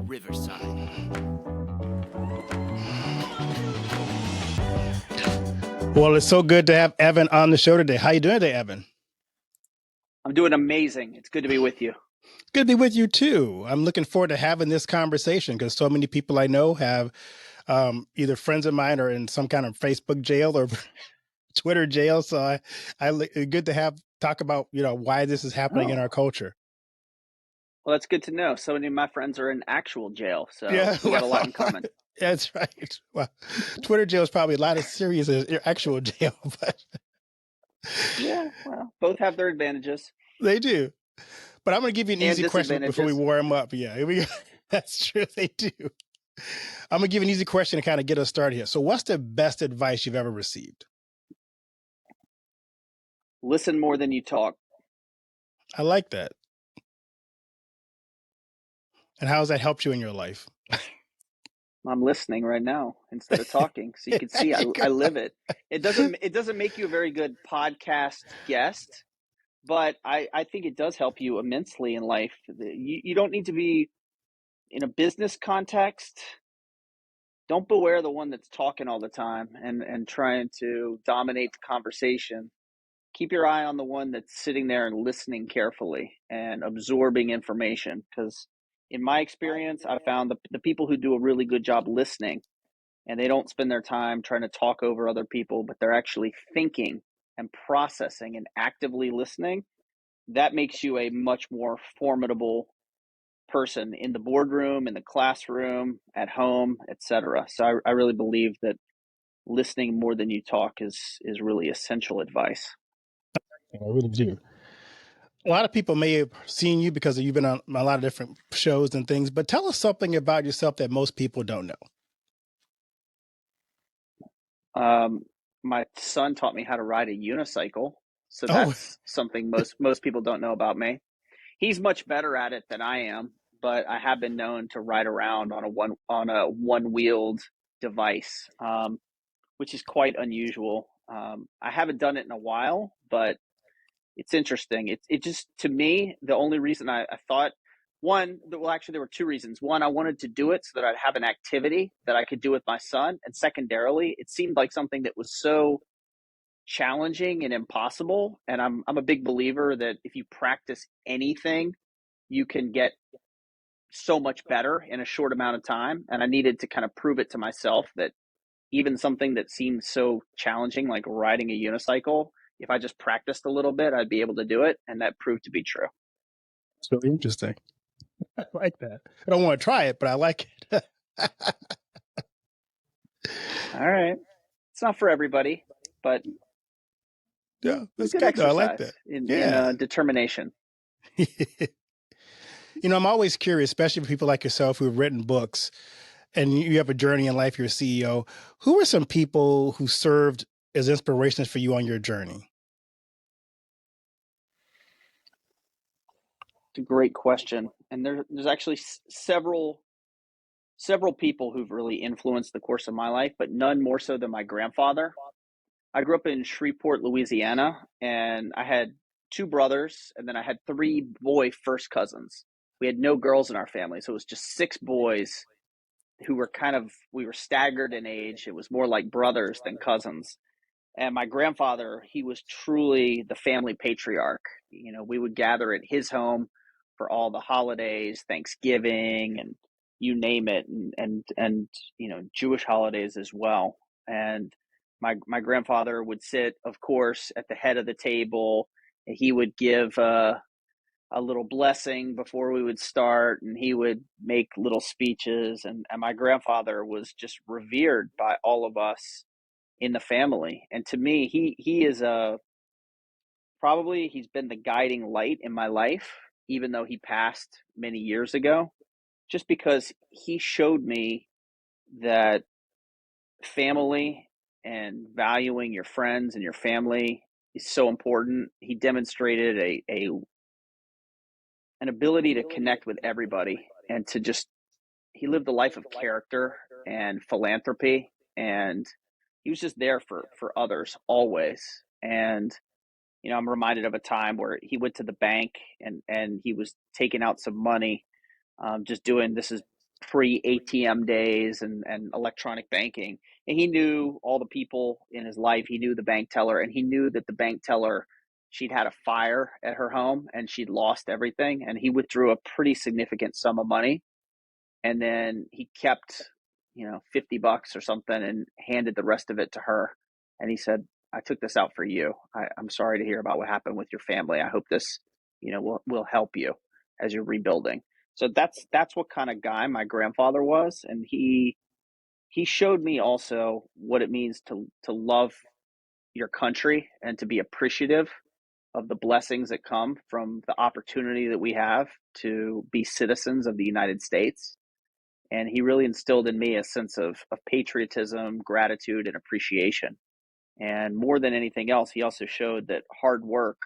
Riverside. Well, it's so good to have Evan on the show today. How you doing today, Evan? I'm doing amazing. It's good to be with you. Good to be with you too. I'm looking forward to having this conversation because so many people I know have either friends of mine or in some kind of Facebook jail or Twitter jail. So it's good to talk about why this is happening in our culture. Well, that's good to know. So many of my friends are in actual jail, so Yeah, we got a lot in common. That's right. Well, Twitter jail is probably a lot as serious as actual jail, but yeah, well, both have their advantages. They do. But I'm going to give you an easy question before we warm up. Yeah, here we go. That's true. They do. I'm going to give an easy question to kind of get us started here. So what's the best advice you've ever received? Listen more than you talk. I like that. And how has that helped you in your life? I'm listening right now instead of talking, so you can see I live it. It doesn't make you a very good podcast guest, but I think it does help you immensely in life. You don't need to be in a business context. Don't beware the one that's talking all the time and trying to dominate the conversation. Keep your eye on the one that's sitting there and listening carefully and absorbing information. Because in my experience, I found the people who do a really good job listening and they don't spend their time trying to talk over other people, but they're actually thinking and processing and actively listening, that makes you a much more formidable person in the boardroom, in the classroom, at home, etc. So I really believe that listening more than you talk is really essential advice. I really do. A lot of people may have seen you because you've been on a lot of different shows and things, but tell us something about yourself that most people don't know. My son taught me how to ride a unicycle, so that's something most people don't know about me. He's much better at it than I am, but I have been known to ride around on a one-wheeled device, which is quite unusual. I haven't done it in a while, but it's interesting. It just, to me, the only reason I thought, actually there were two reasons. One, I wanted to do it so that I'd have an activity that I could do with my son. And secondarily, it seemed like something that was so challenging and impossible. And I'm a big believer that if you practice anything, you can get so much better in a short amount of time. And I needed to kind of prove it to myself that even something that seemed so challenging, like riding a unicycle, if I just practiced a little bit, I'd be able to do it. And that proved to be true. It's really interesting. I like that. I don't want to try it, but I like it. All right. It's not for everybody, but yeah, that's good good. Exercise I like that. in determination. I'm always curious, especially for people like yourself who've written books and you have a journey in life, you're a CEO. Who are some people who served as inspirations for you on your journey? It's a great question. And there's actually several people who've really influenced the course of my life, but none more so than my grandfather. I grew up in Shreveport, Louisiana, and I had two brothers, and then I had three boy first cousins. We had no girls in our family, so it was just six boys who were we were staggered in age. It was more like brothers than cousins. And my grandfather, he was truly the family patriarch. We would gather at his home for all the holidays, Thanksgiving, and you name it, and Jewish holidays as well. And my grandfather would sit, of course, at the head of the table, and he would give a little blessing before we would start, and he would make little speeches. And my grandfather was just revered by all of us in the family. And to me, he is probably he's been the guiding light in my life, even though he passed many years ago, just because he showed me that family and valuing your friends and your family is so important. He demonstrated an ability to connect with everybody and to just, he lived a life of character and philanthropy, and he was just there for others always. And I'm reminded of a time where he went to the bank and he was taking out some money, just doing, this is pre-ATM days and electronic banking. And he knew all the people in his life. He knew the bank teller, and he knew that the bank teller, she'd had a fire at her home and she'd lost everything. And he withdrew a pretty significant sum of money. And then he kept, $50 or something and handed the rest of it to her. And he said, I took this out for you. I'm sorry to hear about what happened with your family. I hope this, will help you as you're rebuilding. So that's what kind of guy my grandfather was. And he showed me also what it means to love your country and to be appreciative of the blessings that come from the opportunity that we have to be citizens of the United States. And he really instilled in me a sense of patriotism, gratitude, and appreciation. And more than anything else, he also showed that hard work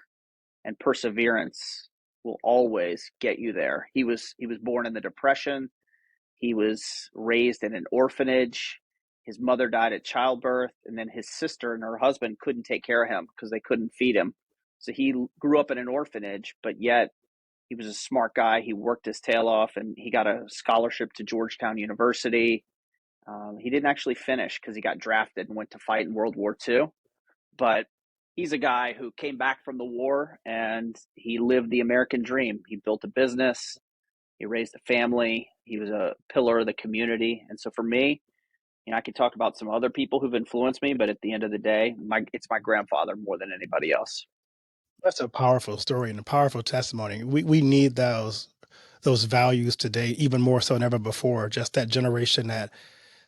and perseverance will always get you there. He was born in the Depression. He was raised in an orphanage. His mother died at childbirth, and then his sister and her husband couldn't take care of him because they couldn't feed him. So he grew up in an orphanage, but yet he was a smart guy. He worked his tail off, and he got a scholarship to Georgetown University. He didn't actually finish because he got drafted and went to fight in World War II. But he's a guy who came back from the war and he lived the American dream. He built a business. He raised a family. He was a pillar of the community. And so for me, I could talk about some other people who've influenced me, but at the end of the day, it's my grandfather more than anybody else. That's a powerful story and a powerful testimony. We need those values today, even more so than ever before. Just that generation that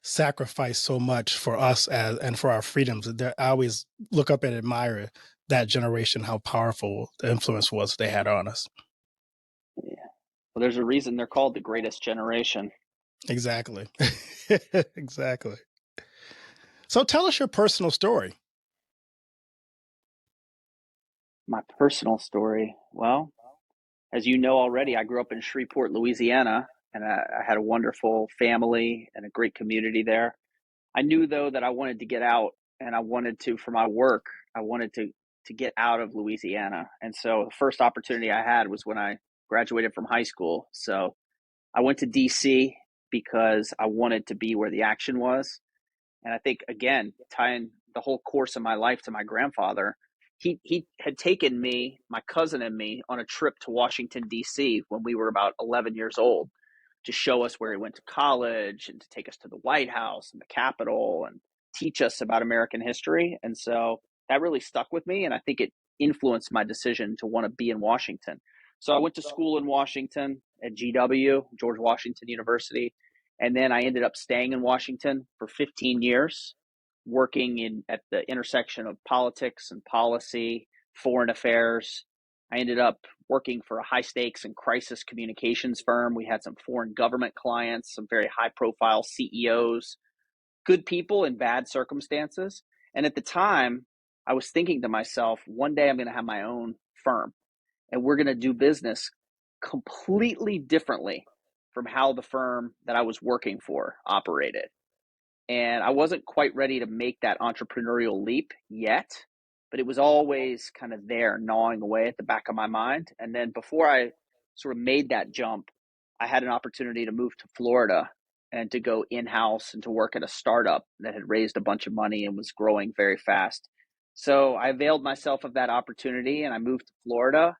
sacrificed so much for us and for our freedoms. I always look up and admire that generation, how powerful the influence was they had on us. Yeah. Well, there's a reason they're called the greatest generation. Exactly. Exactly. So tell us your personal story. My personal story. Well, as you know already, I grew up in Shreveport, Louisiana, and I had a wonderful family and a great community there. I knew though that I wanted to get out, and I wanted to, for my work, I wanted to get out of Louisiana. And so the first opportunity I had was when I graduated from high school. So I went to DC because I wanted to be where the action was. And I think, again, tying the whole course of my life to my grandfather, he had taken me, my cousin and me, on a trip to Washington, D.C. when we were about 11 years old, to show us where he went to college and to take us to the White House and the Capitol and teach us about American history. And so that really stuck with me. And I think it influenced my decision to want to be in Washington. So I went to school in Washington at GW, George Washington University. And then I ended up staying in Washington for 15 years, working at the intersection of politics and policy, foreign affairs. I ended up working for a high stakes and crisis communications firm. We had some foreign government clients, some very high profile CEOs, good people in bad circumstances. And at the time, I was thinking to myself, one day I'm going to have my own firm and we're going to do business completely differently from how the firm that I was working for operated. And I wasn't quite ready to make that entrepreneurial leap yet, but it was always kind of there gnawing away at the back of my mind. And then before I sort of made that jump, I had an opportunity to move to Florida and to go in-house and to work at a startup that had raised a bunch of money and was growing very fast. So I availed myself of that opportunity and I moved to Florida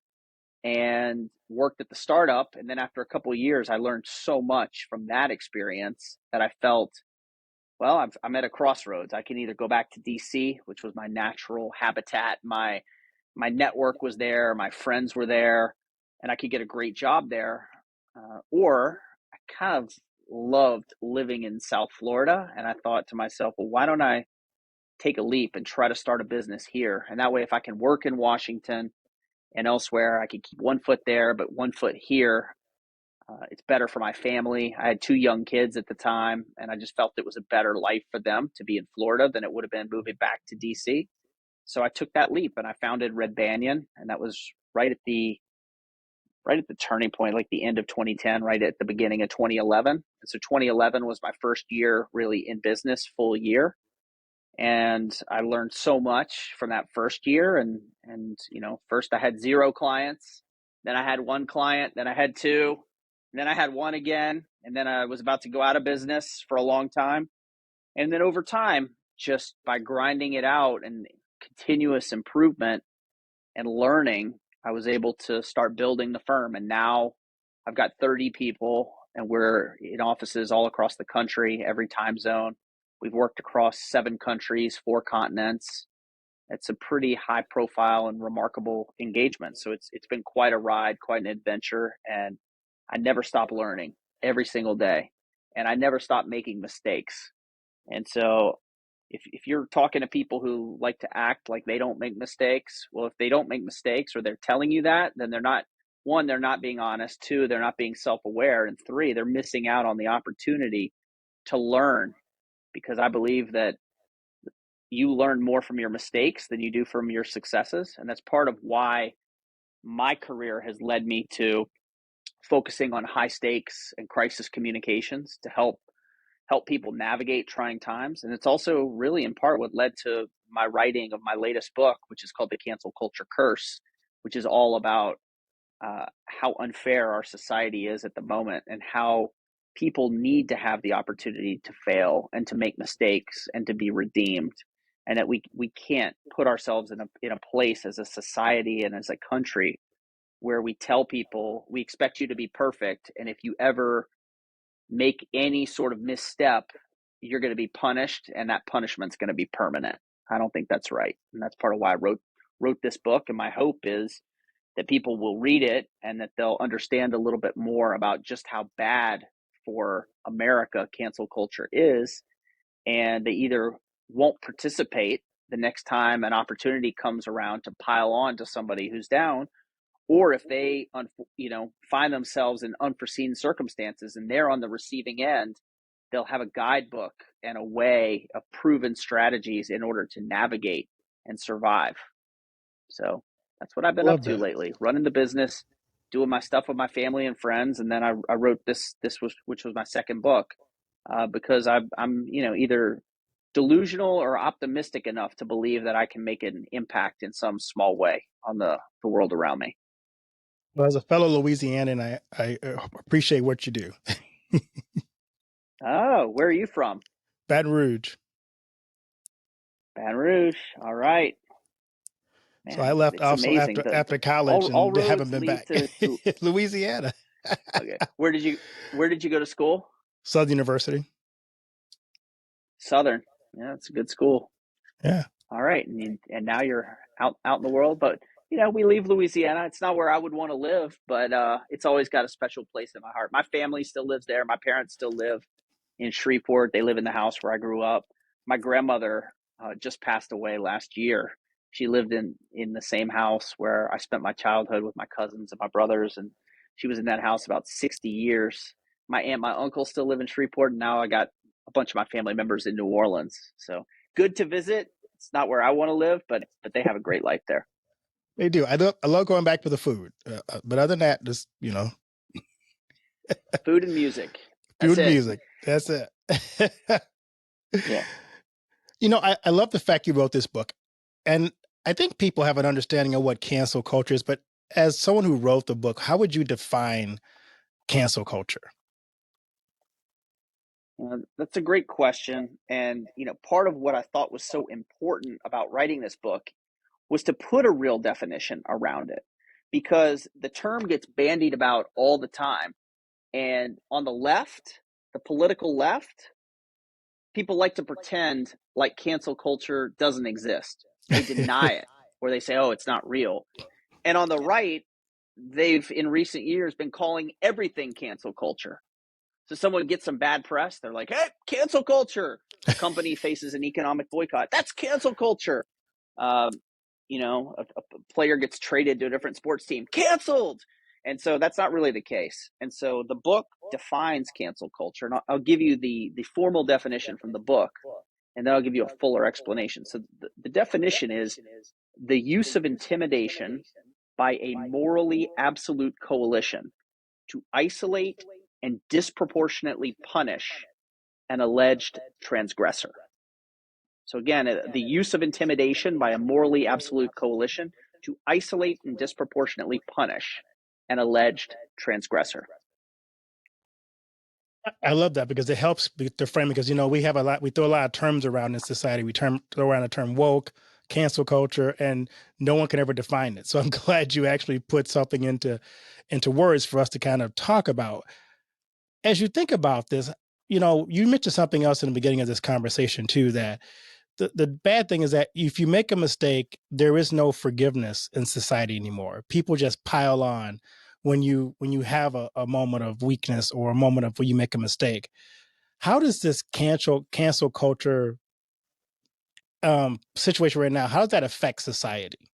and worked at the startup. And then after a couple of years, I learned so much from that experience that I felt, well, I'm at a crossroads. I can either go back to DC, which was my natural habitat. My network was there, my friends were there, and I could get a great job there. Or I kind of loved living in South Florida, and I thought to myself, well, why don't I take a leap and try to start a business here? And that way, if I can work in Washington and elsewhere, I could keep one foot there, but one foot here. It's better for my family. I had two young kids at the time, and I just felt it was a better life for them to be in Florida than it would have been moving back to DC. So I took that leap and I founded Red Banyon, and that was right at the turning point, like the end of 2010, right at the beginning of 2011. And so 2011 was my first year really in business, full year. And I learned so much from that first year. And first I had 0 clients, then I had 1 client, then I had 2, and then I had one again, and then I was about to go out of business for a long time. And then over time, just by grinding it out and continuous improvement and learning, I was able to start building the firm. And now I've got 30 people, and we're in offices all across the country, every time zone. We've worked across 7 countries, 4 continents. It's a pretty high profile and remarkable engagement. So it's been quite a ride, quite an adventure, and I never stop learning every single day, and I never stop making mistakes. And so if you're talking to people who like to act like they don't make mistakes, well, if they don't make mistakes or they're telling you that, then they're not, one, they're not being honest, two, they're not being self-aware, and three, they're missing out on the opportunity to learn, because I believe that you learn more from your mistakes than you do from your successes. And that's part of why my career has led me to focusing on high stakes and crisis communications to help people navigate trying times. And it's also really in part what led to my writing of my latest book, which is called The Cancel Culture Curse, which is all about how unfair our society is at the moment, and how people need to have the opportunity to fail and to make mistakes and to be redeemed. And that we can't put ourselves in a place as a society and as a country where we tell people we expect you to be perfect, and if you ever make any sort of misstep, you're going to be punished, and that punishment's going to be permanent. I don't think that's right, and that's part of why I wrote this book. And my hope is that people will read it and that they'll understand a little bit more about just how bad for America cancel culture is, and they either won't participate the next time an opportunity comes around to pile on to somebody who's down, or if they find themselves in unforeseen circumstances and they're on the receiving end, they'll have a guidebook and a way of proven strategies in order to navigate and survive. So that's what I've been up Love to that. lately, running the business, doing my stuff with my family and friends. And then I wrote which was my second book, because I'm either delusional or optimistic enough to believe that I can make an impact in some small way on the world around me. Well, as a fellow Louisianan, I appreciate what you do. Oh, where are you from? Baton Rouge. Baton Rouge. All right, So I man. left It's also amazing. after college All and haven't roads been lead back. to. Louisiana. Okay. Where did you go to school? Southern University. Southern. Yeah, it's a good school. Yeah. All right, and now you're out in the world, but we leave Louisiana. It's not where I would want to live, but it's always got a special place in my heart. My family still lives there. My parents still live in Shreveport. They live in the house where I grew up. My grandmother just passed away last year. She lived in the same house where I spent my childhood with my cousins and my brothers, and she was in that house about 60 years. My aunt, my uncle still live in Shreveport, and now I got a bunch of my family members in New Orleans. So good to visit. It's not where I want to live, but they have a great life there. They do. I love going back for the food. But other than that, just, Food and music. That's food and it. music. That's it. Yeah. I love the fact you wrote this book. And I think people have an understanding of what cancel culture is, but as someone who wrote the book, how would you define cancel culture? That's a great question. And, part of what I thought was so important about writing this book was to put a real definition around it, because the term gets bandied about all the time. And on the left, the political left, people like to pretend like cancel culture doesn't exist. They deny it, or they say, oh, it's not real. And on the right, they've in recent years been calling everything cancel culture. So someone gets some bad press, they're like, hey, cancel culture. A company faces an economic boycott. That's cancel culture. Um, a player gets traded to a different sports team, canceled. And so that's not really the case. And so the book defines cancel culture. And I'll give you the formal definition from the book, and then I'll give you a fuller explanation. So the definition is the use of intimidation by a morally absolute coalition to isolate and disproportionately punish an alleged transgressor. So again, the use of intimidation by a morally absolute coalition to isolate and disproportionately punish an alleged transgressor. I love that because it helps the frame because we throw a lot of terms around in society. Throw around the term woke, cancel culture, and no one can ever define it. So I'm glad you actually put something into words for us to kind of talk about. As you think about this, you mentioned something else in the beginning of this conversation too, that the bad thing is that if you make a mistake, there is no forgiveness in society anymore. People just pile on when you have a moment of weakness or a moment of where you make a mistake. How does this cancel culture situation right now? How does that affect society?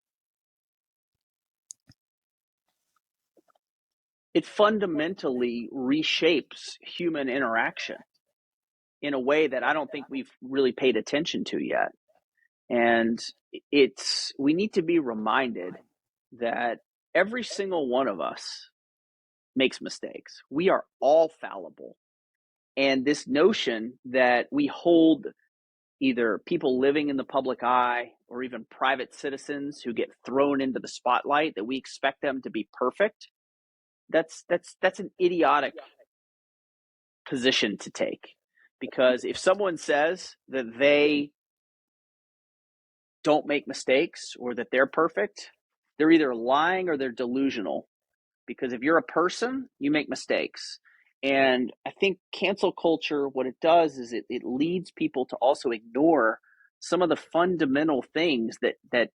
It fundamentally reshapes human interaction in a way that I don't think we've really paid attention to yet. And we need to be reminded that every single one of us makes mistakes. We are all fallible. And this notion that we hold either people living in the public eye or even private citizens who get thrown into the spotlight, that we expect them to be perfect, that's an idiotic position to take. Because if someone says that they don't make mistakes or that they're perfect, they're either lying or they're delusional. Because if you're a person, you make mistakes. And I think cancel culture, what it does is it leads people to also ignore some of the fundamental things that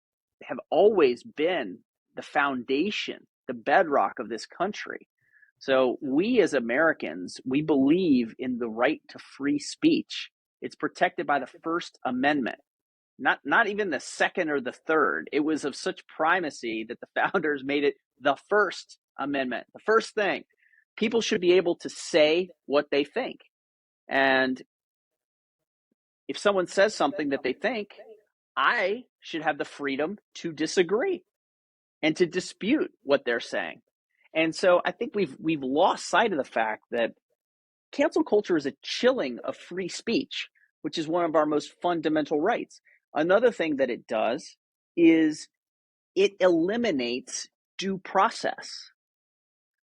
have always been the foundation, the bedrock of this country. So we as Americans, we believe in the right to free speech. It's protected by the First Amendment, not even the second or the third. It was of such primacy that the founders made it the First Amendment. The first thing, people should be able to say what they think. And if someone says something that they think, I should have the freedom to disagree and to dispute what they're saying. And so I think we've lost sight of the fact that cancel culture is a chilling of free speech, which is one of our most fundamental rights. Another thing that it does is it eliminates due process.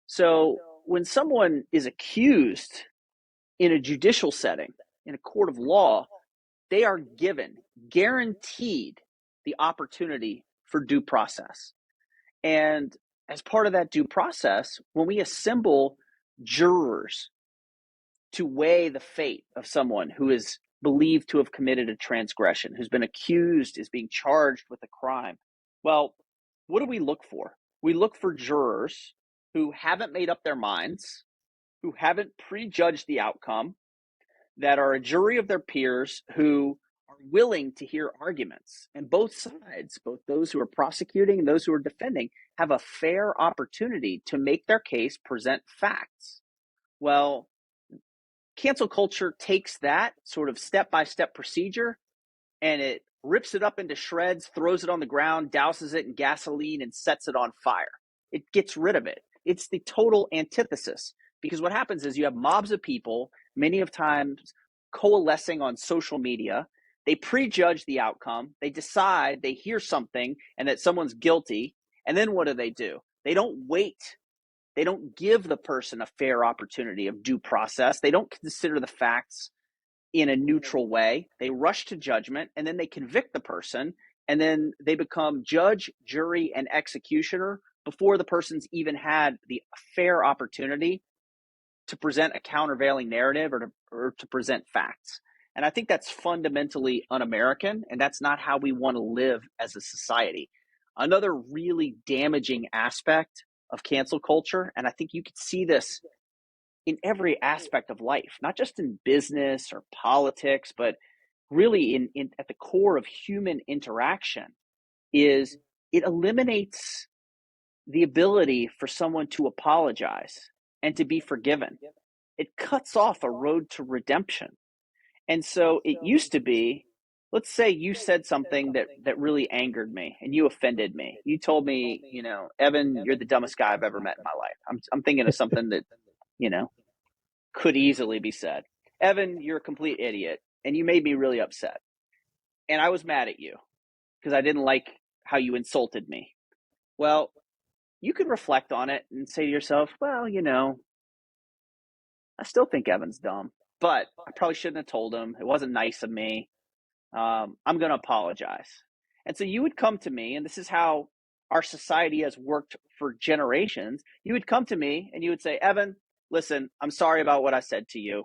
So when someone is accused in a judicial setting, in a court of law, they are given, guaranteed, the opportunity for due process. And as part of that due process, when we assemble jurors to weigh the fate of someone who is believed to have committed a transgression, who's been accused, is being charged with a crime, well, what do we look for? We look for jurors who haven't made up their minds, who haven't prejudged the outcome, that are a jury of their peers, who are willing to hear arguments. And both sides, both those who are prosecuting and those who are defending, have a fair opportunity to make their case, present facts. Well, cancel culture takes that sort of step-by-step procedure and it rips it up into shreds, throws it on the ground, douses it in gasoline, and sets it on fire. It gets rid of it. It's the total antithesis, because what happens is you have mobs of people, many of times coalescing on social media. They prejudge the outcome. They decide, they hear something and that someone's guilty. And then what do? They don't wait. They don't give the person a fair opportunity of due process. They don't consider the facts in a neutral way. They rush to judgment and then they convict the person, and then they become judge, jury, and executioner before the person's even had the fair opportunity to present a countervailing narrative or to present facts. And I think that's fundamentally un-American, and that's not how we want to live as a society. Another really damaging aspect of cancel culture, and I think you could see this in every aspect of life, not just in business or politics, but really in at the core of human interaction, is it eliminates the ability for someone to apologize and to be forgiven. It cuts off a road to redemption. And so it used to be, let's say you said something that really angered me and you offended me. You told me, Evan, you're the dumbest guy I've ever met in my life. I'm thinking of something that, you know, could easily be said. Evan, you're a complete idiot, and you made me really upset. And I was mad at you because I didn't like how you insulted me. Well, you could reflect on it and say to yourself, well, I still think Evan's dumb, but I probably shouldn't have told him. It wasn't nice of me. I'm going to apologize. And so you would come to me, and this is how our society has worked for generations. You would come to me and you would say, Evan, listen, I'm sorry about what I said to you.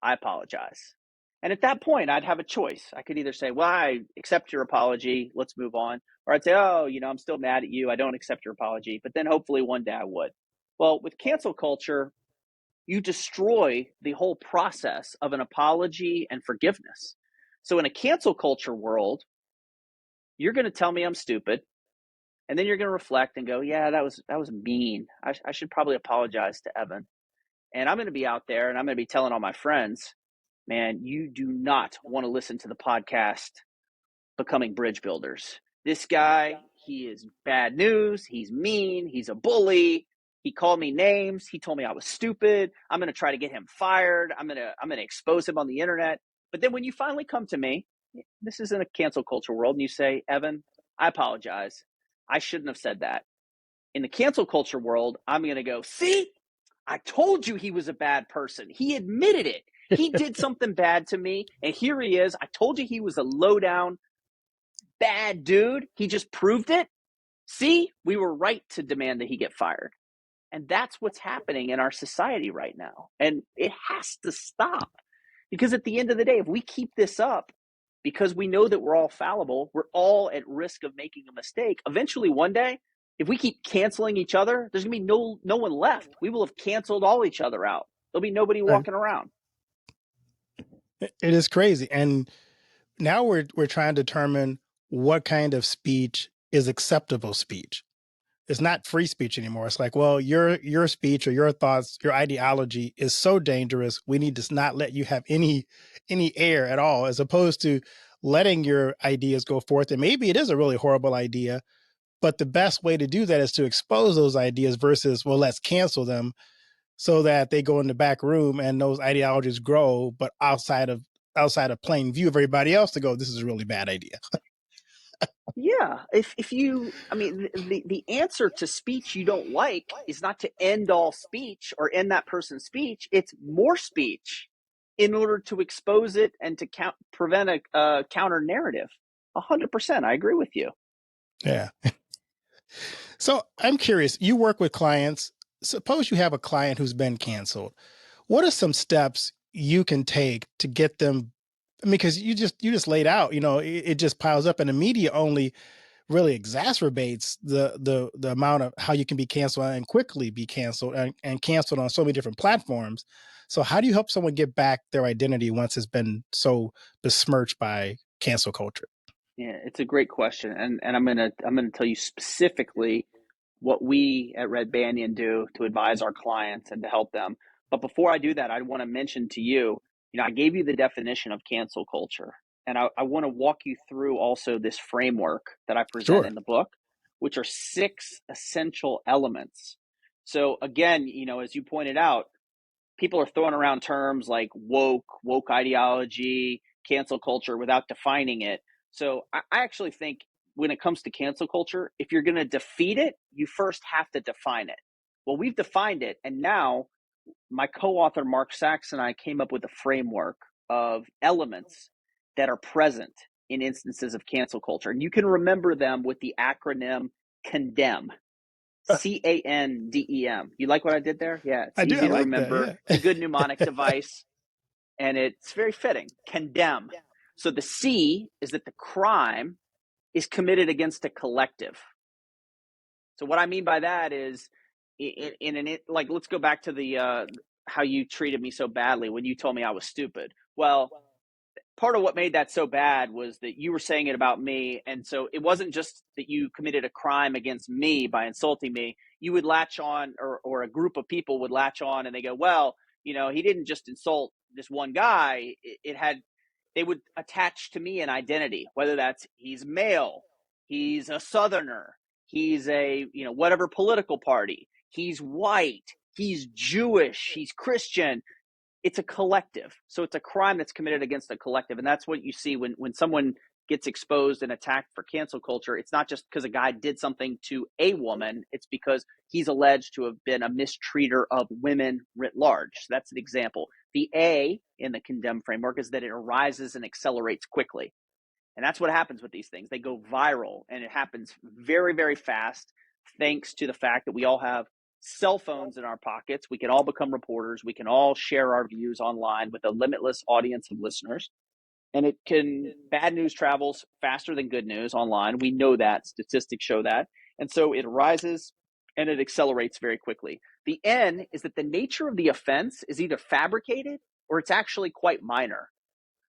I apologize. And at that point, I'd have a choice. I could either say, well, I accept your apology. Let's move on. Or I'd say, oh, I'm still mad at you. I don't accept your apology. But then hopefully one day I would. Well, with cancel culture, you destroy the whole process of an apology and forgiveness. So in a cancel culture world, you're going to tell me I'm stupid, and then you're going to reflect and go, yeah, that was mean. I should probably apologize to Evan. And I'm going to be out there and I'm going to be telling all my friends, man, you do not want to listen to the podcast Becoming Bridge Builders. This guy, he is bad news. He's mean. He's a bully. He called me names. He told me I was stupid. I'm going to try to get him fired. I'm going to expose him on the internet. But then when you finally come to me, this is in a cancel culture world, and you say, Evan, I apologize. I shouldn't have said that. In the cancel culture world, I'm going to go, see, I told you he was a bad person. He admitted it. He did something bad to me, and here he is. I told you he was a low down, bad dude. He just proved it. See, we were right to demand that he get fired. And that's what's happening in our society right now. And it has to stop. Because at the end of the day, if we keep this up, because we know that we're all fallible, we're all at risk of making a mistake. Eventually, one day, if we keep canceling each other, there's going to be no one left. We will have canceled all each other out. There'll be nobody Right. walking around. It is crazy. And now we're trying to determine what kind of speech is acceptable speech. It's not free speech anymore. It's like, well, your speech or your thoughts, your ideology is so dangerous. We need to not let you have any air at all, as opposed to letting your ideas go forth. And maybe it is a really horrible idea, but the best way to do that is to expose those ideas versus, well, let's cancel them so that they go in the back room and those ideologies grow, but outside of plain view of everybody else to go, this is a really bad idea. Yeah, if you, I mean, the answer to speech you don't like is not to end all speech or end that person's speech. It's more speech in order to expose it and to prevent a counter narrative. 100%, I agree with you. Yeah. So I'm curious, you work with clients. Suppose you have a client who's been canceled. What are some steps you can take to get them? I mean, because you just laid out, it just piles up, and the media only really exacerbates the amount of how you can be canceled and quickly be canceled and canceled on so many different platforms. So how do you help someone get back their identity once it's been so besmirched by cancel culture? Yeah, it's a great question, and I'm gonna tell you specifically what we at Red Banyan do to advise our clients and to help them. But before I do that, I want to mention to you, I gave you the definition of cancel culture, and I want to walk you through also this framework that I present Sure. in the book, which are 6 essential elements. So again, as you pointed out, people are throwing around terms like woke ideology, cancel culture without defining it. So I actually think when it comes to cancel culture, if you're going to defeat it, you first have to define it. Well, we've defined it. And now my co-author, Mark Sachs, and I came up with a framework of elements that are present in instances of cancel culture. And you can remember them with the acronym CONDEM. CANDEM. You like what I did there? Yeah, it's I do. I easy to like that. remember. Yeah. It's a good mnemonic device, and it's very fitting. Condemn. So the C is that the crime is committed against a collective. So what I mean by that is, like, let's go back to the how you treated me so badly when you told me I was stupid. Well, part of what made that so bad was that you were saying it about me. And so it wasn't just that you committed a crime against me by insulting me. You would latch on, or a group of people would latch on, and they go, well, he didn't just insult this one guy. They would attach to me an identity, whether that's he's male, he's a Southerner, he's a, whatever political party, he's white, he's Jewish, he's Christian. It's a collective. So it's a crime that's committed against a collective. And that's what you see when someone gets exposed and attacked for cancel culture, it's not just because a guy did something to a woman, it's because he's alleged to have been a mistreater of women writ large. So that's an example. The A in the condemn framework is that it arises and accelerates quickly. And that's what happens with these things. They go viral, and it happens very, very fast, thanks to the fact that we all have cell phones in our pockets. We can all become reporters. We can all share our views online with a limitless audience of listeners. And bad news travels faster than good news online. We know that. Statistics show that. And so it arises and it accelerates very quickly. The N is that the nature of the offense is either fabricated or it's actually quite minor.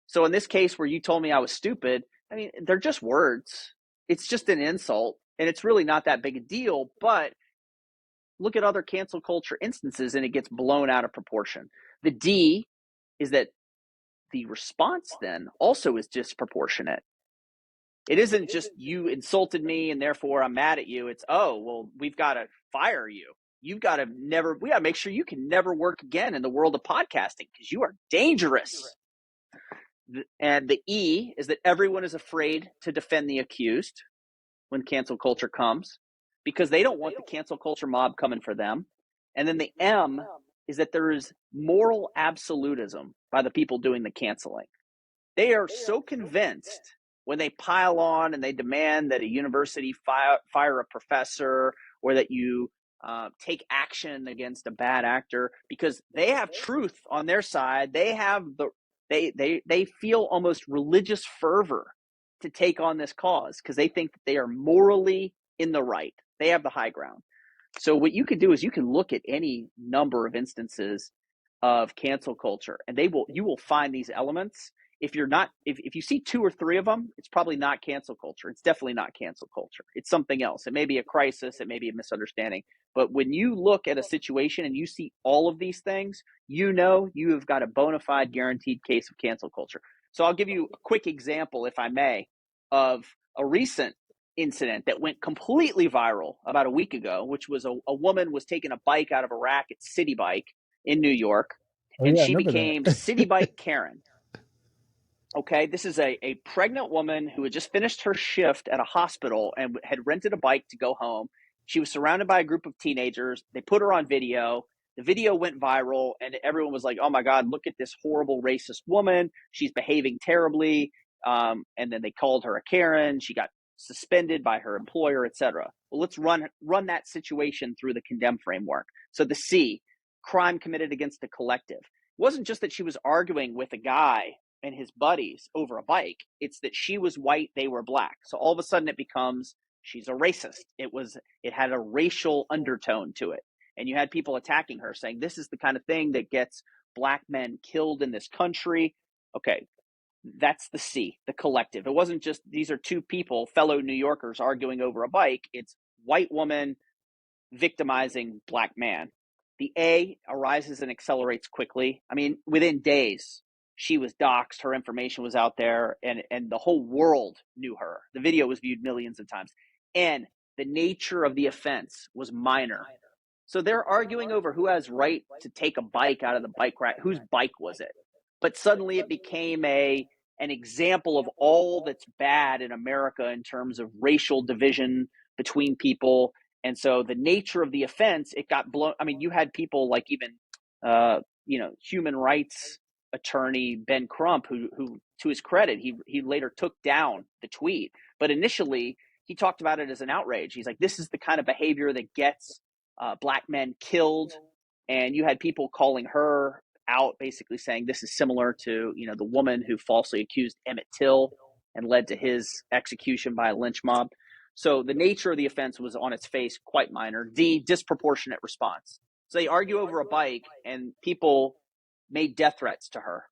So in this case where you told me I was stupid, I mean, they're just words. It's just an insult, and it's really not that big a deal. But look at other cancel culture instances, and it gets blown out of proportion. The D is that the response then also is disproportionate. It isn't just you insulted me and therefore I'm mad at you. It's, oh, well, we've got to fire you. We got to make sure you can never work again in the world of podcasting because you are dangerous. And the E is that everyone is afraid to defend the accused when cancel culture comes because they don't want the cancel culture mob coming for them. And then the M is that there is moral absolutism by the people doing the canceling. They are so convinced when they pile on and they demand that a university fire a professor or that you take action against a bad actor because they have truth on their side. They have they feel almost religious fervor to take on this cause because they think that they are morally in the right. They have the high ground. So what you can do is you can look at any number of instances of cancel culture, and you will find these elements. If you see 2 or 3 of them, it's probably not cancel culture. It's definitely not cancel culture. It's something else. It may be a crisis. It may be a misunderstanding. But when you look at a situation and you see all of these things, you know you have got a bona fide guaranteed case of cancel culture. So I'll give you a quick example, if I may, of a recent incident that went completely viral about a week ago, which was a woman was taking a bike out of a rack at City Bike in New York, Oh and yeah, I she remember became that. City Bike Karen. Okay, this is a pregnant woman who had just finished her shift at a hospital and had rented a bike to go home. She was surrounded by a group of teenagers. They put her on video. The video went viral, and everyone was like, oh my God, look at this horrible racist woman. She's behaving terribly. And then they called her a Karen. She got suspended by her employer, etc. Well, let's run that situation through the condemn framework. So the C, crime committed against the collective. It wasn't just that she was arguing with a guy and his buddies over a bike. It's that she was white, they were black. So all of a sudden it becomes she's a racist. It had a racial undertone to it. And you had people attacking her saying this is the kind of thing that gets black men killed in this country. Okay, that's the C, the collective. It wasn't just these are 2 people, fellow New Yorkers arguing over a bike. It's white woman victimizing black man. The A arises and accelerates quickly. I mean, within days, she was doxxed, her information was out there, and the whole world knew her. The video was viewed millions of times. And the nature of the offense was minor. So they're arguing over who has right to take a bike out of the bike rack. Whose bike was it? But suddenly it became an example of all that's bad in America in terms of racial division between people. And so the nature of the offense, it got blown. I mean, you had people like even, human rights attorney Ben Crump, who to his credit, he later took down the tweet. But initially, he talked about it as an outrage. He's like, this is the kind of behavior that gets black men killed. And you had people calling her out, basically saying this is similar to, the woman who falsely accused Emmett Till and led to his execution by a lynch mob. So the nature of the offense was on its face quite minor. D, disproportionate response. So they argue over a bike, and people made death threats to her,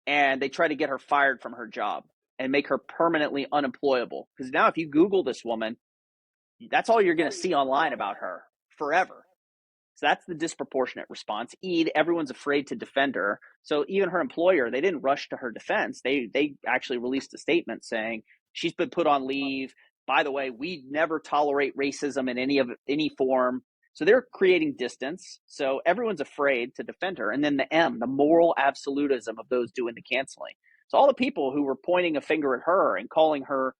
and they try to get her fired from her job and make her permanently unemployable. Because now if you Google this woman, that's all you're going to see online about her forever. So that's the disproportionate response. E, everyone's afraid to defend her. So even her employer, they didn't rush to her defense. They actually released a statement saying she's been put on leave. By the way, we never tolerate racism in any form. So they're creating distance. So everyone's afraid to defend her. And then the M, the moral absolutism of those doing the canceling. So all the people who were pointing a finger at her and calling her,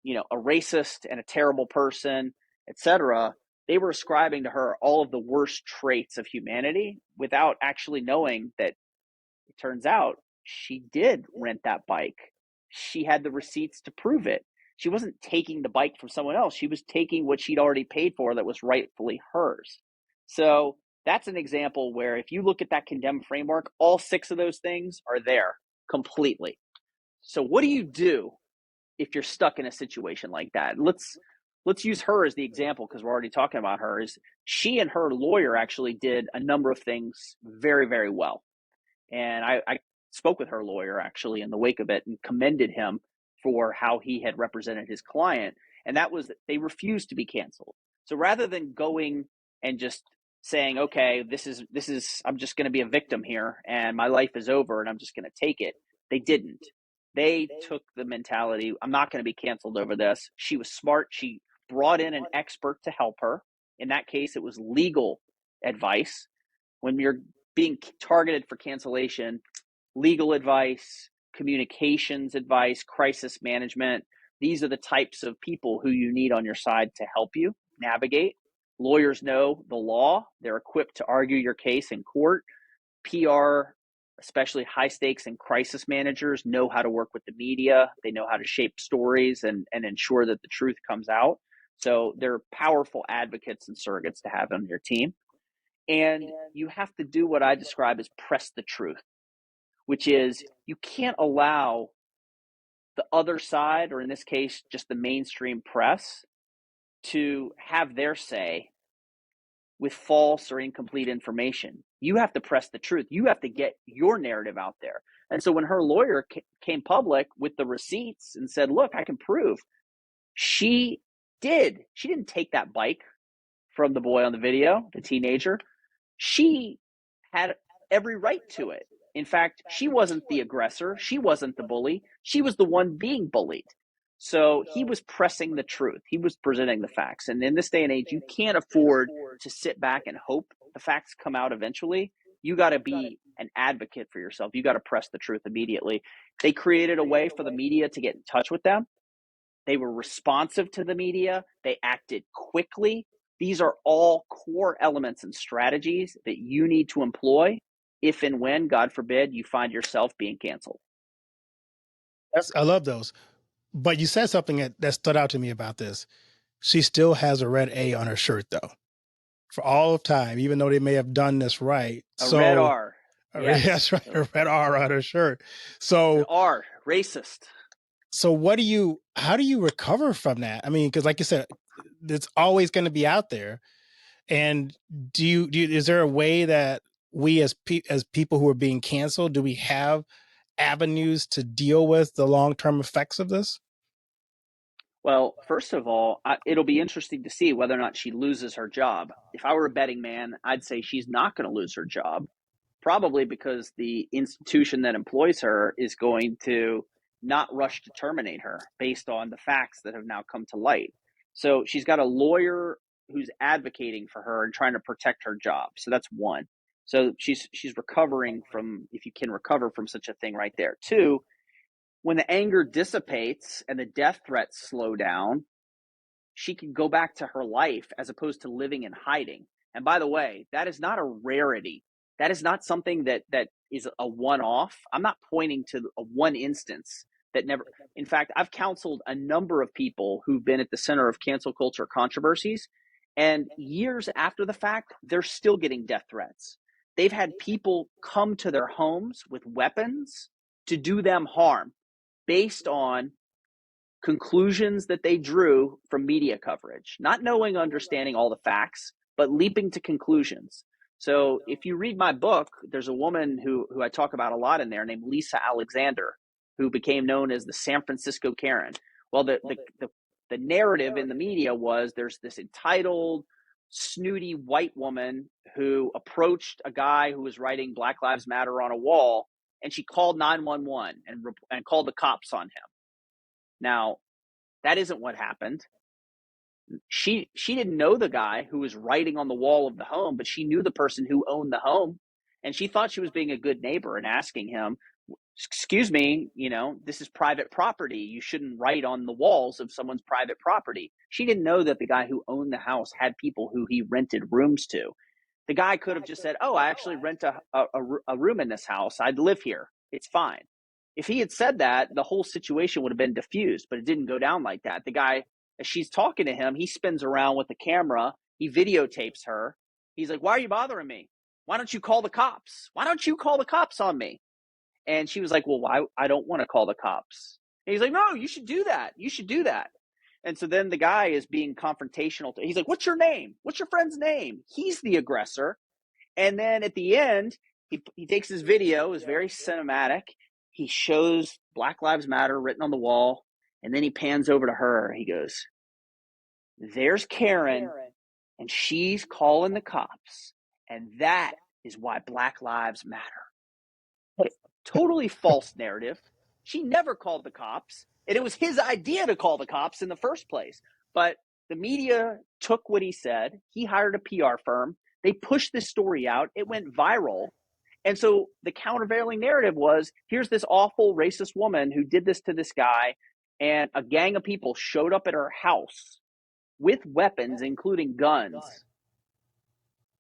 a racist and a terrible person, etc., they were ascribing to her all of the worst traits of humanity without actually knowing that it turns out she did rent that bike. She had the receipts to prove it. She wasn't taking the bike from someone else. She was taking what she'd already paid for that was rightfully hers. So that's an example where if you look at that condemn framework, all 6 of those things are there completely. So what do you do if you're stuck in a situation like that? Let's use her as the example because we're already talking about her. Is she and her lawyer actually did a number of things very, very well. And I spoke with her lawyer actually in the wake of it and commended him for how he had represented his client. And that was that they refused to be canceled. So rather than going and just saying, okay, this is I'm just going to be a victim here and my life is over and I'm just going to take it, they didn't. They took the mentality, I'm not going to be canceled over this. She was smart. She brought in an expert to help her. In that case, it was legal advice. When you're being targeted for cancellation, legal advice, communications advice, crisis management, these are the types of people who you need on your side to help you navigate. Lawyers know the law. They're equipped to argue your case in court. PR, especially high stakes and crisis managers, know how to work with the media. They know how to shape stories and ensure that the truth comes out. So they're powerful advocates and surrogates to have on your team. And you have to do what I describe as press the truth, which is you can't allow the other side, or in this case, just the mainstream press, to have their say with false or incomplete information. You have to press the truth. You have to get your narrative out there. And so when her lawyer came public with the receipts and said, look, I can prove, she didn't take that bike from the boy on the video, the teenager. She had every right to it. In fact, she wasn't the aggressor. She wasn't the bully. She was the one being bullied. So he was pressing the truth. He was presenting the facts. And in this day and age, you can't afford to sit back and hope the facts come out eventually. You got to be an advocate for yourself. You got to press the truth immediately. They created a way for the media to get in touch with them. They were responsive to the media. They acted quickly. These are all core elements and strategies that you need to employ if and when, God forbid, you find yourself being canceled. I love those. But you said something that stood out to me about this. She still has a red A on her shirt, though, for all of time, even though they may have done this right. A red So R. Yes. that's right, a red R on her shirt. An So R. Racist. so how do you recover from that? I mean, because like you said, it's always going to be out there. And is there a way that we as people who are being canceled, do we have avenues to deal with the long-term effects of this? Well, first of all, it'll be interesting to see whether or not she loses her job. If I were a betting man, I'd say she's not going to lose her job, probably because the institution that employs her is going to not rush to terminate her based on the facts that have now come to light. So she's got a lawyer who's advocating for her and trying to protect her job. So that's one. So she's recovering from, if you can recover from such a thing right there. Two, when the anger dissipates and the death threats slow down, she can go back to her life as opposed to living in hiding. And by the way, that is not a rarity. That is not something that is a one-off. I'm not pointing to a one instance that never. In fact, I've counseled a number of people who've been at the center of cancel culture controversies, and years after the fact, they're still getting death threats. They've had people come to their homes with weapons to do them harm based on conclusions that they drew from media coverage, not knowing, understanding all the facts, but leaping to conclusions. So if you read my book, there's a woman who I talk about a lot in there named Lisa Alexander, who became known as the San Francisco Karen. Well, the narrative in the media was there's this entitled, snooty white woman who approached a guy who was writing Black Lives Matter on a wall, and she called 911 and called the cops on him. Now, that isn't what happened. She didn't know the guy who was writing on the wall of the home, but she knew the person who owned the home, and she thought she was being a good neighbor and asking him, Excuse me, this is private property. You shouldn't write on the walls of someone's private property. She didn't know that the guy who owned the house had people who he rented rooms to. The guy could have just said, "Oh, I actually rent a room in this house. I'd live here. It's fine." If he had said that, the whole situation would have been diffused, but it didn't go down like that. The guy, as she's talking to him, he spins around with the camera. He videotapes her. He's like, "Why are you bothering me? Why don't you call the cops? Why don't you call the cops on me?" And she was like, "Well, why? I don't want to call the cops." And he's like, "No, you should do that. You should do that." And so then the guy is being confrontational. He's like, "What's your name? What's your friend's name?" He's the aggressor. And then at the end, he takes his video, is very cinematic. He shows Black Lives Matter written on the wall. And then he pans over to her. He goes, "There's Karen, and she's calling the cops. And that is why Black Lives Matter." Totally false narrative. She never called the cops, and it was his idea to call the cops in the first place. But the media took what he said. He hired a PR firm. They pushed this story out. It went viral. And so the countervailing narrative was, here's this awful racist woman who did this to this guy, and a gang of people showed up at her house with weapons, including guns,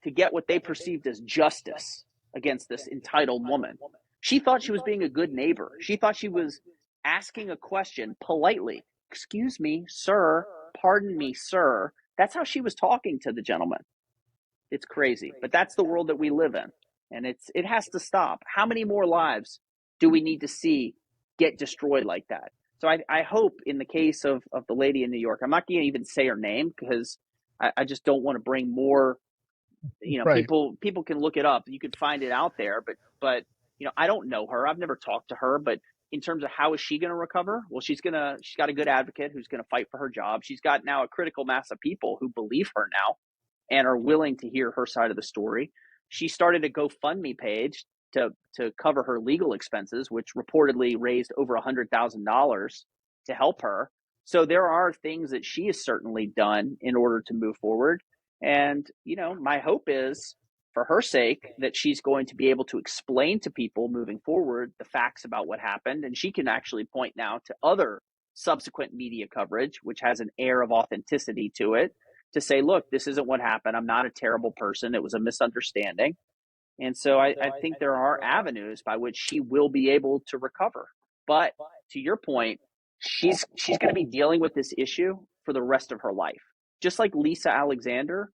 to get what they perceived as justice against this entitled woman. She thought she was being a good neighbor. She thought she was asking a question politely. "Excuse me, sir. Pardon me, sir." That's how she was talking to the gentleman. It's crazy, but that's the world that we live in, and it has to stop. How many more lives do we need to see get destroyed like that? So I hope in the case of the lady in New York, I'm not going to even say her name because I just don't want to bring more. Right. People can look it up. You can find it out there, but I don't know her. I've never talked to her, but in terms of how is she going to recover? Well, she's got a good advocate who's going to fight for her job. She's got now a critical mass of people who believe her now and are willing to hear her side of the story. She started a GoFundMe page to cover her legal expenses, which reportedly raised over $100,000 to help her. So there are things that she has certainly done in order to move forward. And, my hope is for her sake that she's going to be able to explain to people moving forward the facts about what happened. And she can actually point now to other subsequent media coverage, which has an air of authenticity to it, to say, look, this isn't what happened. I'm not a terrible person. It was a misunderstanding. And so I think there are avenues by which she will be able to recover. But to your point, she's going to be dealing with this issue for the rest of her life. Just like Lisa Alexander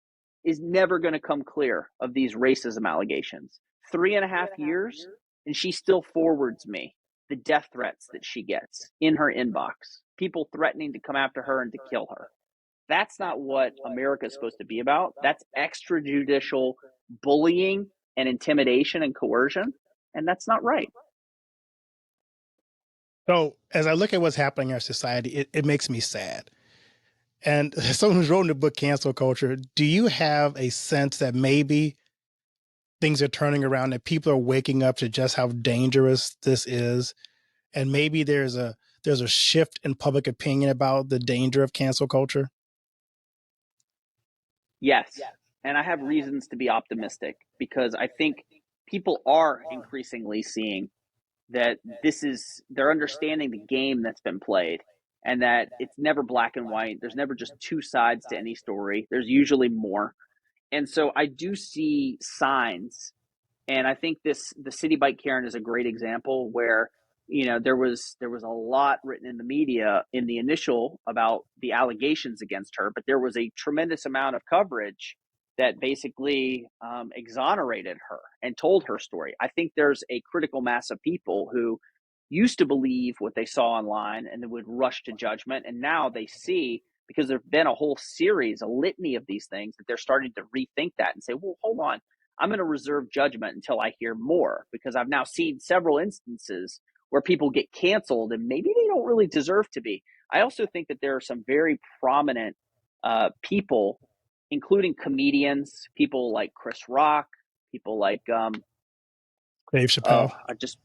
is never going to come clear of these racism allegations. 3.5 years, and she still forwards me the death threats that she gets in her inbox. People threatening to come after her and to kill her. That's not what America is supposed to be about. That's extrajudicial bullying and intimidation and coercion, and that's not right. So as I look at what's happening in our society, it makes me sad. And as someone who's written the book Cancel Culture, do you have a sense that maybe things are turning around, that people are waking up to just how dangerous this is? And maybe there's a shift in public opinion about the danger of cancel culture? Yes. And I have reasons to be optimistic because I think people are increasingly seeing that they're understanding the game that's been played and that it's never black and white. There's never just two sides to any story. There's usually more. And so I do see signs, and I think the City Bike Karen is a great example where there was a lot written in the media in the initial about the allegations against her, but there was a tremendous amount of coverage that basically exonerated her and told her story. I think there's a critical mass of people who used to believe what they saw online and then would rush to judgment, and now they see, because there's been a whole series, a litany of these things, that they're starting to rethink that and say, well, hold on, I'm going to reserve judgment until I hear more, because I've now seen several instances where people get canceled and maybe they don't really deserve to be. I also think that there are some very prominent people, including comedians, people like Chris Rock, people like Dave Chappelle. just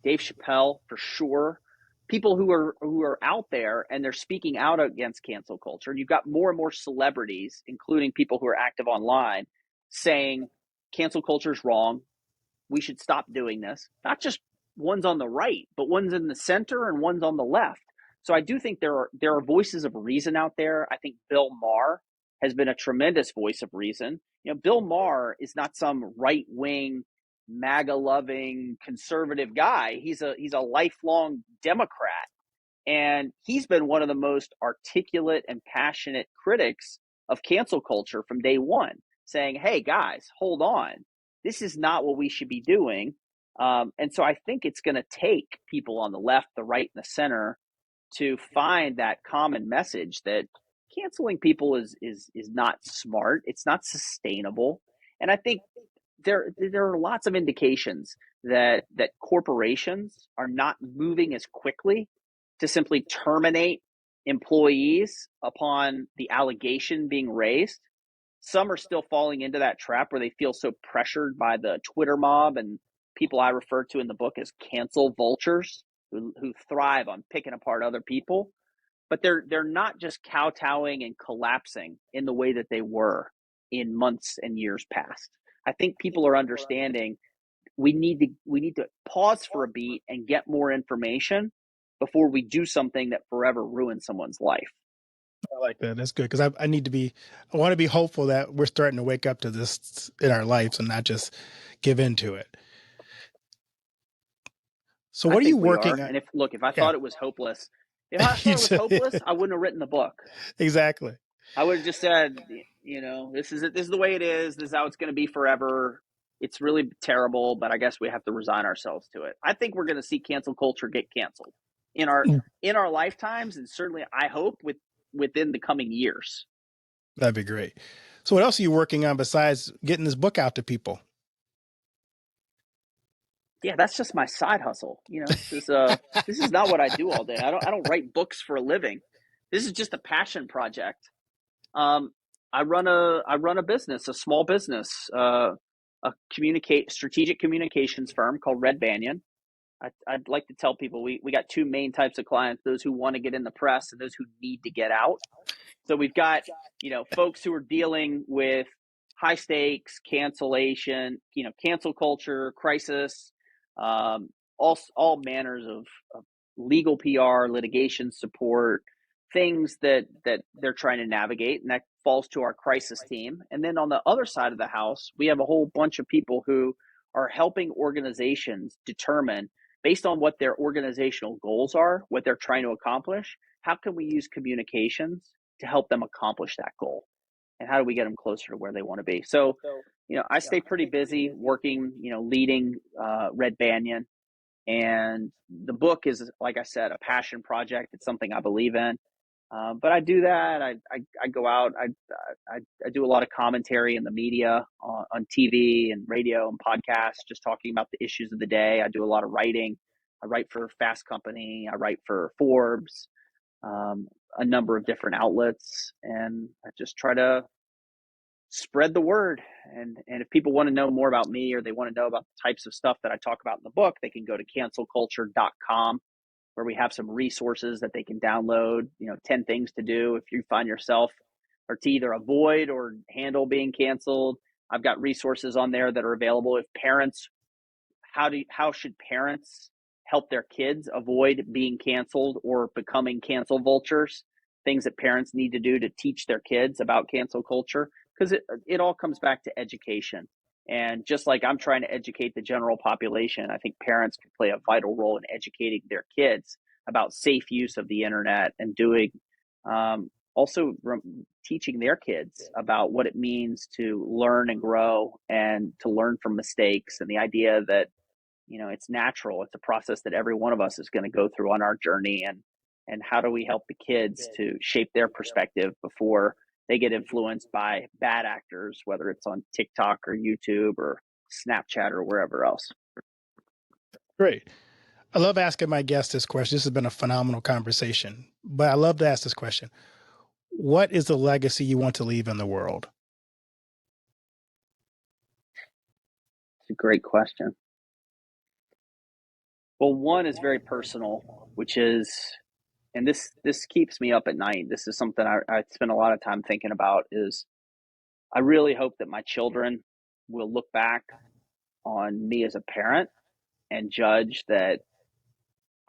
Dave Chappelle for sure. People who are out there and they're speaking out against cancel culture. And you've got more and more celebrities, including people who are active online, saying cancel culture is wrong. We should stop doing this. Not just one's on the right, but one's in the center and one's on the left. So I do think there are voices of reason out there. I think Bill Maher has been a tremendous voice of reason. Bill Maher is not some right wing, MAGA loving conservative guy. He's a lifelong Democrat, and he's been one of the most articulate and passionate critics of cancel culture from day one, saying, "Hey guys, hold on, this is not what we should be doing." And so I think it's going to take people on the left, the right, and the center to find that common message that canceling people is not smart. It's not sustainable. And I think there are lots of indications that corporations are not moving as quickly to simply terminate employees upon the allegation being raised. Some are still falling into that trap where they feel so pressured by the Twitter mob and people I refer to in the book as cancel vultures who thrive on picking apart other people. But they're not just kowtowing and collapsing in the way that they were in months and years past. I think people are understanding we need to pause for a beat and get more information before we do something that forever ruins someone's life. I like that. That's good because I want to be hopeful that we're starting to wake up to this in our lives and not just give into it. So, I what are you think we working are. on? And if I Yeah, thought it was hopeless, if I you thought it was just- hopeless, I wouldn't have written the book. exactly. I would have just said, this is it. This is the way it is. This is how it's going to be forever. It's really terrible, but I guess we have to resign ourselves to it. I think we're going to see cancel culture get canceled in our lifetimes, and certainly I hope within the coming years. That'd be great. So, what else are you working on besides getting this book out to people? Yeah, that's just my side hustle. This is not what I do all day. I don't write books for a living. This is just a passion project. Um, I run a business, a small business, a strategic communications firm called Red Banyon. I'd like to tell people we got two main types of clients: those who want to get in the press and those who need to get out. So we've got, folks who are dealing with high stakes, cancellation, cancel culture, crisis, all manners of legal PR, litigation support, things that they're trying to navigate, and that falls to our crisis team. And then on the other side of the house, we have a whole bunch of people who are helping organizations determine, based on what their organizational goals are, what they're trying to accomplish, how can we use communications to help them accomplish that goal, and how do we get them closer to where they want to be. So I stay pretty busy working, leading Red Banyon. And the book is, like I said, a passion project. It's something I believe in. But I do that. I go out. I do a lot of commentary in the media, on TV and radio and podcasts, just talking about the issues of the day. I do a lot of writing. I write for Fast Company. I write for Forbes, a number of different outlets, and I just try to spread the word. And if people want to know more about me, or they want to know about the types of stuff that I talk about in the book, they can go to cancelculture.com, where we have some resources that they can download, 10 things to do if you find yourself, or to either avoid or handle being canceled. I've got resources on there that are available. If parents, how should parents help their kids avoid being canceled or becoming cancel vultures? Things that parents need to do to teach their kids about cancel culture, because it all comes back to education. And just like I'm trying to educate the general population, I think parents can play a vital role in educating their kids about safe use of the internet, and doing also teaching their kids about what it means to learn and grow, and to learn from mistakes, and the idea that it's natural. It's a process that every one of us is going to go through on our journey. And how do we help the kids to shape their perspective before they get influenced by bad actors, whether it's on TikTok or YouTube or Snapchat or wherever else. Great. I love asking my guests this question. This has been a phenomenal conversation, but I love to ask this question. What is the legacy you want to leave in the world? It's a great question. Well, one is very personal, which is, and this keeps me up at night. This is something I spend a lot of time thinking about, is I really hope that my children will look back on me as a parent and judge that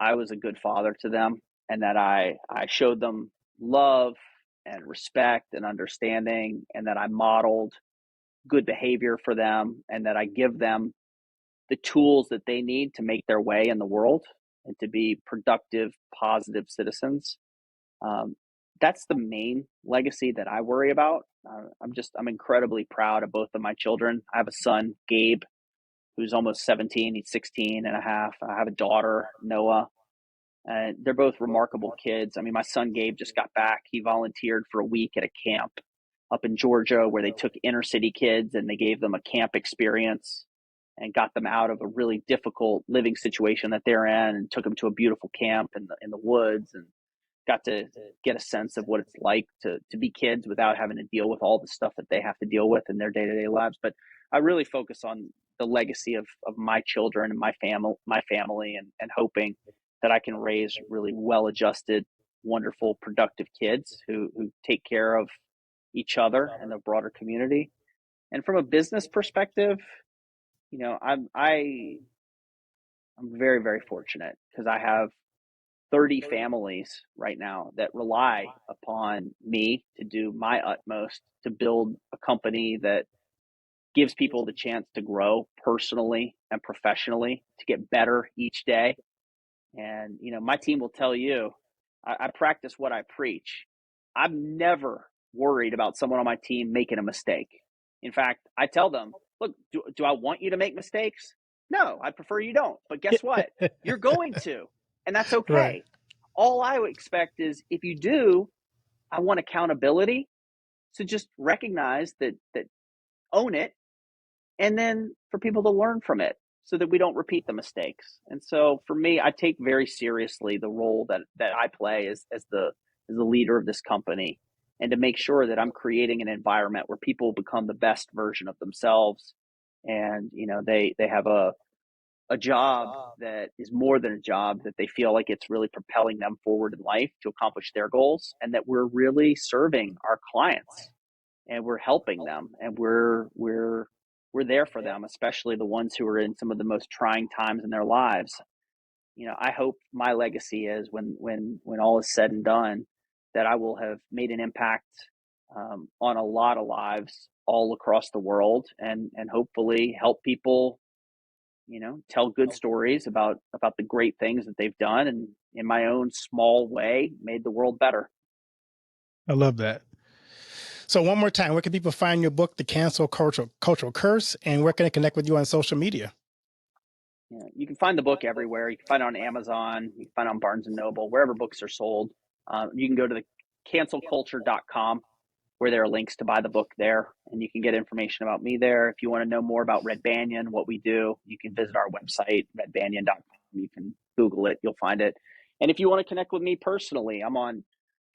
I was a good father to them, and that I showed them love and respect and understanding, and that I modeled good behavior for them, and that I give them the tools that they need to make their way in the world and to be productive, positive citizens. Um, that's the main legacy that I worry about. I'm incredibly proud of both of my children. I have a son, Gabe, who's almost 17. He's 16 and a half. I have a daughter, Noah, and they're both remarkable kids. I mean, my son, Gabe, just got back. He volunteered for a week at a camp up in Georgia where they took inner city kids and they gave them a camp experience and got them out of a really difficult living situation that they're in, and took them to a beautiful camp in the woods, and got to get a sense of what it's like to be kids without having to deal with all the stuff that they have to deal with in their day-to-day lives. But I really focus on the legacy of my children and my family, and hoping that I can raise really well-adjusted, wonderful, productive kids who take care of each other and the broader community. And from a business perspective, I'm very, very fortunate because I have 30 families right now that rely upon me to do my utmost to build a company that gives people the chance to grow personally and professionally, to get better each day. And, my team will tell you, I practice what I preach. I'm never worried about someone on my team making a mistake. In fact, I tell them, look, do I want you to make mistakes? No, I prefer you don't. But guess what? You're going to, and that's Right. okay. All I would expect is if you do, I want accountability. So just recognize that own it, and then for people to learn from it so that we don't repeat the mistakes. And so for me, I take very seriously the role that I play as the leader of this company, and to make sure that I'm creating an environment where people become the best version of themselves. And they have a job that is more than a job, that they feel like it's really propelling them forward in life to accomplish their goals, and that we're really serving our clients and we're helping them, and we're there for them, especially the ones who are in some of the most trying times in their lives. I hope my legacy is, when all is said and done, that I will have made an impact on a lot of lives all across the world, and hopefully help people, tell good stories about the great things that they've done, and in my own small way made the world better. I love that. So one more time, where can people find your book, The Cancel Cultural Curse, and where can they connect with you on social media? You can find the book everywhere. You can find it on Amazon. You can find it on Barnes and Noble, wherever books are sold. You can go to the cancelculture.com, where there are links to buy the book there, and you can get information about me there. If you want to know more about Red Banyon, what we do, you can visit our website, redbanyon.com. You can Google it, you'll find it. And if you want to connect with me personally, I'm on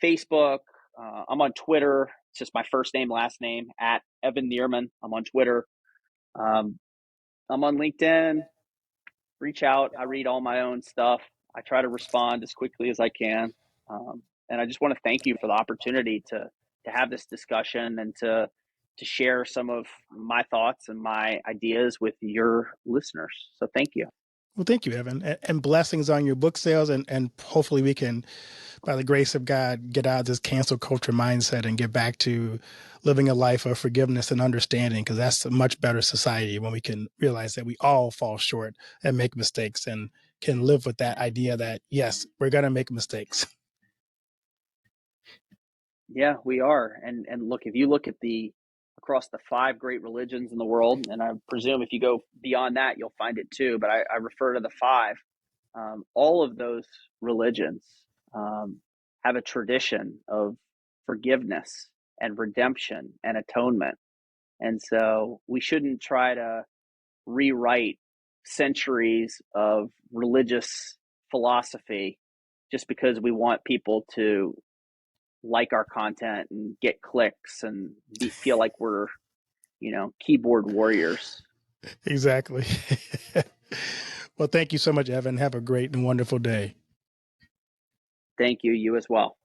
Facebook, I'm on Twitter. It's just my first name, last name, at Evan Nierman. I'm on Twitter. I'm on LinkedIn. Reach out. I read all my own stuff. I try to respond as quickly as I can. And I just want to thank you for the opportunity to have this discussion, and to share some of my thoughts and my ideas with your listeners. So thank you. Well, thank you, Evan, and blessings on your book sales, and hopefully we can, by the grace of God, get out of this cancel culture mindset and get back to living a life of forgiveness and understanding, because that's a much better society when we can realize that we all fall short and make mistakes, and can live with that idea that, yes, we're going to make mistakes. Yeah, we are. And look, if you look at across the 5 great religions in the world, and I presume if you go beyond that, you'll find it too, but I refer to the 5. All of those religions have a tradition of forgiveness and redemption and atonement. And so we shouldn't try to rewrite centuries of religious philosophy just because we want people to like our content and get clicks and feel like we're, keyboard warriors. Exactly. Well, thank you so much, Evan. Have a great and wonderful day. Thank you. You as well.